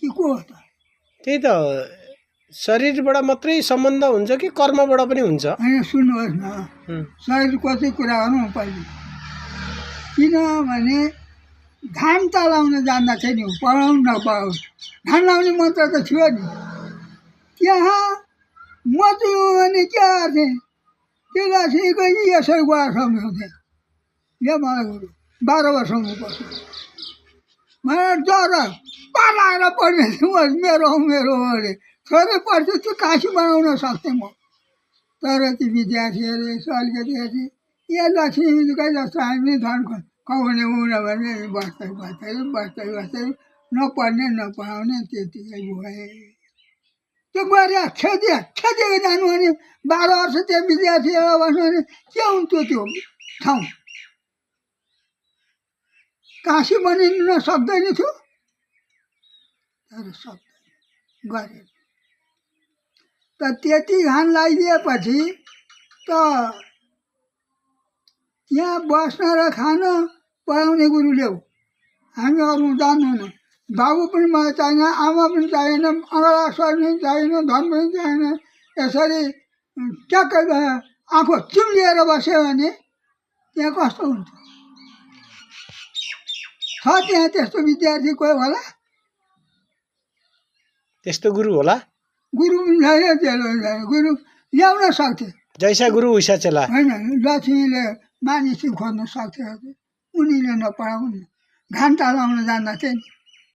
कि को हो त? त्यही त शरीरबाट मात्रै सम्बन्ध हुन्छ कि कर्मबाट पनि हुन्छ? होइन सुन्नुहोस् न, शरीरको चाहिँ कुरा गरौँ पहिले। किनभने धान त लाउन जान्दा थियो नि, पढाउनु नपढाउनु, धान लाउने मन्त्र त थियो नि त्यहाँ। म चाहिँ भने के गर्थेँ, त्यो लासेको यसरी गएर सम्झाउँथेँ, ले मलाई गुरु 12 वर्षमा पर्छ मलाई डर पालाएर पढ्ने मेरो अरे छोरै पढ्थ्यो त्यो काशी बनाउन सक्थेँ म। तर ती विद्यार्थीहरू यसो अलिकति हेर्थेँ, ए लक्ष्मीका जस्तो हामी धन कमाउने हुन भने बस्दै नपढ्ने नपढाउने त्यतिकै भए। त्यो गरे खेदेको जानु भने 12 वर्ष त्यो विद्यार्थीहरू बस्नु भने के हुन्थ्यो त्यो ठाउँ? काशी बनिन सक्दैन थियो, तर सक्दैन गरे। त त्यति घान लगाइदिएपछि त यहाँ बस्न र खान पढाउने गुरु ल्याऊ, हामी अरू जान्दैनौँ। बाबु पनि मलाई चाहिएन, आमा पनि चाहिएन, अङ्गलास्वर पनि चाहिएन, धन पनि चाहिएन। यसरी ट्याक्कै आँखो चिम्लिएर बस्यो भने त्यहाँ कस्तो हुन्छ? छ त्यहाँ त्यस्तो विद्यार्थी कोही होला? त्यस्तो गुरु होला? गुरु पनि छैन, चेलो छैन। गुरु ल्याउन सक्थे, जैसा गुरु उइसा चेला होइन? लक्ष्मीले मानिस खोज्न सक्थ्यो, उनीले नपढाउनु, घान्टा लाउन जान्दथे नि।